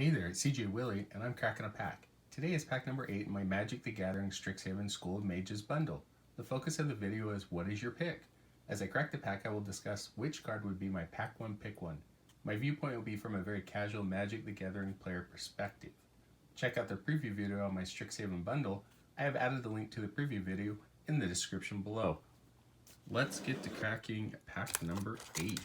Hey there, it's CJ Willie, and I'm cracking a pack. Today is pack number 8 in my Magic the Gathering Strixhaven School of Mages bundle. The focus of the video is what is your pick? As I crack the pack, I will discuss which card would be my pack 1 pick 1. My viewpoint will be from a very casual Magic the Gathering player perspective. Check out the preview video on my Strixhaven bundle. I have added the link to the preview video in the description below. Let's get to cracking pack number 8.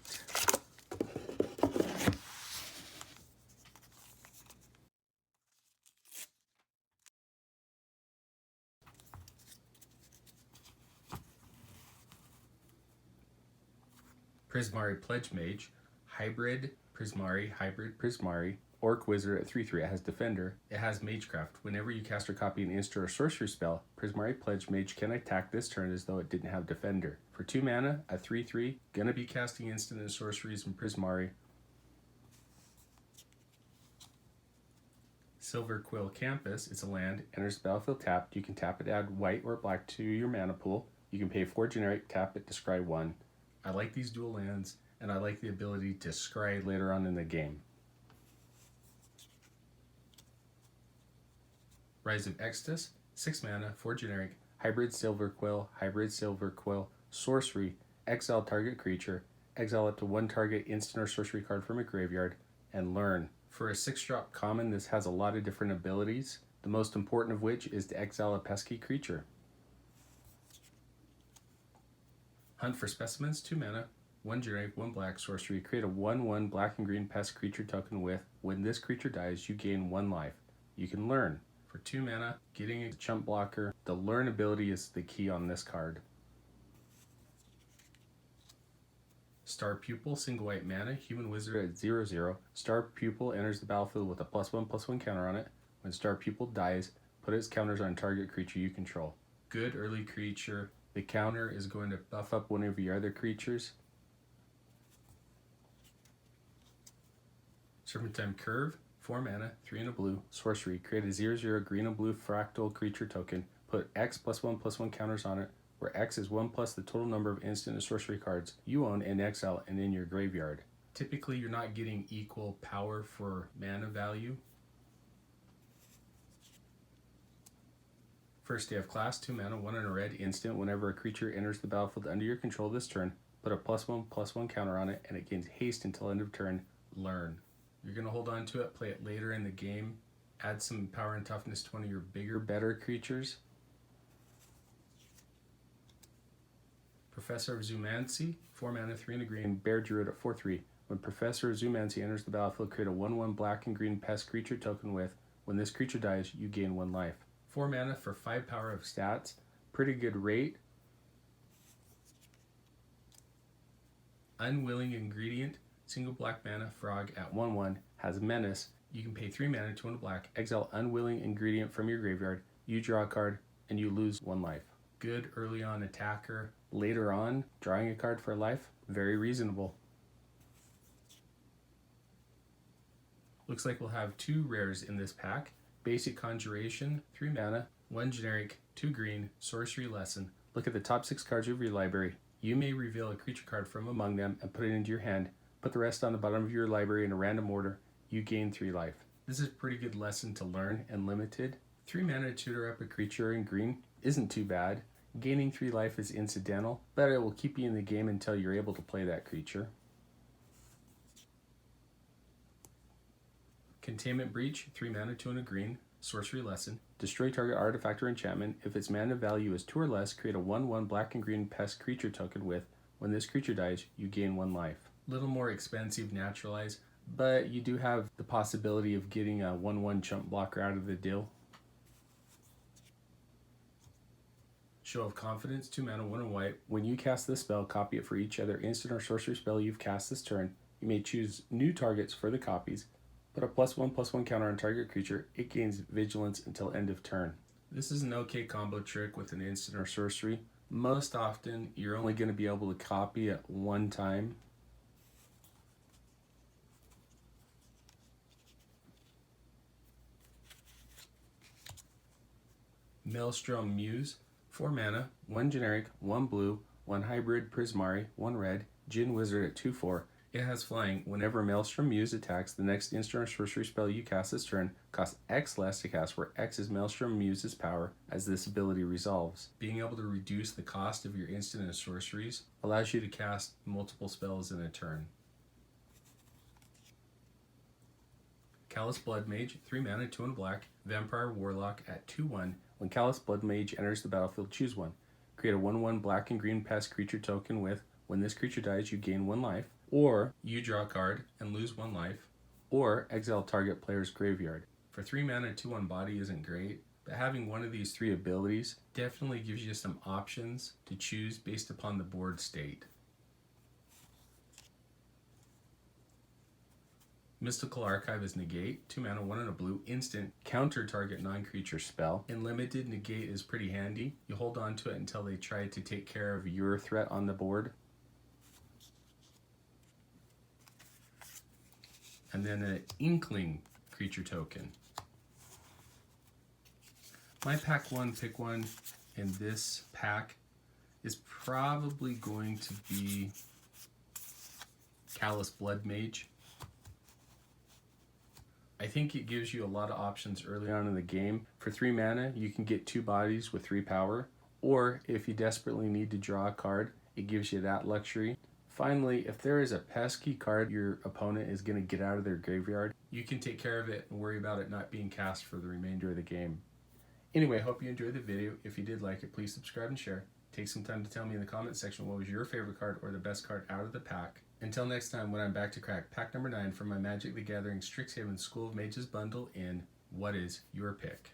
Prismari Pledge Mage, Hybrid Prismari, Orc Wizard at 3/3. It has Defender. It has Magecraft. Whenever you cast or copy an instant or sorcery spell, Prismari Pledge Mage can attack this turn as though it didn't have Defender. For 2 mana, at 3/3, gonna be casting instant and sorceries in Prismari. Silver Quill Campus, it's a land, enters the battlefield tapped. You can tap it to add white or black to your mana pool. You can pay 4 generic, tap it, discard 1. I like these dual lands, and I like the ability to scry later on in the game. Rise of Extus, 6 mana, 4 generic, Hybrid Silver Quill, sorcery, exile target creature, exile up to 1 target instant or sorcery card from a graveyard, and learn. For a 6-drop common, this has a lot of different abilities, the most important of which is to exile a pesky creature. Hunt for Specimens, 2 mana, 1 generic, 1 black, sorcery. Create a 1/1 black and green pest creature token with, when this creature dies, you gain 1 life. You can learn. For 2 mana, getting a chump blocker. The learn ability is the key on this card. Star Pupil, single white mana, human wizard at 0/0. Star Pupil enters the battlefield with a +1/+1 counter on it. When Star Pupil dies, put its counters on target creature you control. Good early creature. The counter is going to buff up one of your other creatures. Serpentine Curve, 4 mana, 3 and a blue, sorcery. Create a 0/0 green and blue fractal creature token. Put X +1/+1 counters on it, where X is 1 plus the total number of instant and sorcery cards you own in exile and in your graveyard. Typically, you're not getting equal power for mana value. First Day of Class, 2 mana, 1 and a red, instant. Whenever a creature enters the battlefield under your control this turn, put a +1/+1 counter on it, and it gains haste until end of turn. Learn. You're going to hold on to it, play it later in the game, add some power and toughness to one of your bigger, better creatures. Professor of Zoomancy, 4 mana, 3 and a green, Bear Druid at 4/3. When Professor of Zoomancy enters the battlefield, create a 1/1 black and green pest creature token with, when this creature dies, you gain 1 life. 4 mana for 5 power of stats. Pretty good rate. Unwilling Ingredient, single black mana, frog at 1/1, has Menace. You can pay 3 mana, 2 and a black, exile Unwilling Ingredient from your graveyard, you draw a card, and you lose 1 life. Good early on attacker. Later on, drawing a card for a life, very reasonable. Looks like we'll have 2 rares in this pack. Basic Conjuration, 3 mana, 1 generic, 2 green, sorcery lesson. Look at the top 6 cards of your library. You may reveal a creature card from among them and put it into your hand. Put the rest on the bottom of your library in a random order. You gain 3 life. This is a pretty good lesson to learn and limited. 3 mana to tutor up a creature in green isn't too bad. Gaining 3 life is incidental, but it will keep you in the game until you're able to play that creature. Containment Breach, 3 mana, 2 and a green, sorcery lesson. Destroy target artifact or enchantment. If its mana value is 2 or less, create a 1/1 black and green pest creature token with, when this creature dies, you gain 1 life. Little more expensive naturalize, but you do have the possibility of getting a 1/1 chump blocker out of the deal. Show of Confidence, 2 mana, 1 and white. When you cast this spell, copy it for each other instant or sorcery spell you've cast this turn. You may choose new targets for the copies. Put a +1/+1 counter on target creature. It gains vigilance until end of turn. This is an okay combo trick with an instant or sorcery. Most often, you're only going to be able to copy it 1 time. Maelstrom Muse, 4 mana, 1 generic, 1 blue, 1 hybrid Prismari, 1 red, Djinn Wizard at 2/4. It has flying. Whenever a Maelstrom Muse attacks, the next instant or sorcery spell you cast this turn costs X less to cast, where X is Maelstrom Muse's power as this ability resolves. Being able to reduce the cost of your instant and sorceries allows you to cast multiple spells in a turn. Callous Blood Mage, 3 mana, 2 and black, Vampire Warlock at 2/1. When Callous Blood Mage enters the battlefield, choose one. Create a 1/1 black and green pest creature token with, when this creature dies, you gain 1 life, or you draw a card and lose 1 life, or exile target player's graveyard. For 3 mana, 2/1 body isn't great, but having one of these 3 abilities definitely gives you some options to choose based upon the board state. Mystical Archive is negate, 2 mana, 1 and a blue, instant, counter target non-creature spell. In limited, negate is pretty handy. You hold on to it until they try to take care of your threat on the board. And then an Inkling creature token. My pack 1, pick 1 in this pack is probably going to be Callous Blood Mage. I think it gives you a lot of options early on in the game. For 3 mana, you can get 2 bodies with 3 power, or if you desperately need to draw a card, it gives you that luxury. Finally, if there is a pesky card your opponent is going to get out of their graveyard, you can take care of it and worry about it not being cast for the remainder of the game. Anyway, hope you enjoyed the video. If you did like it, please subscribe and share. Take some time to tell me in the comment section what was your favorite card or the best card out of the pack. Until next time, when I'm back to crack pack number 9 from my Magic the Gathering Strixhaven School of Mages bundle in What Is Your Pick?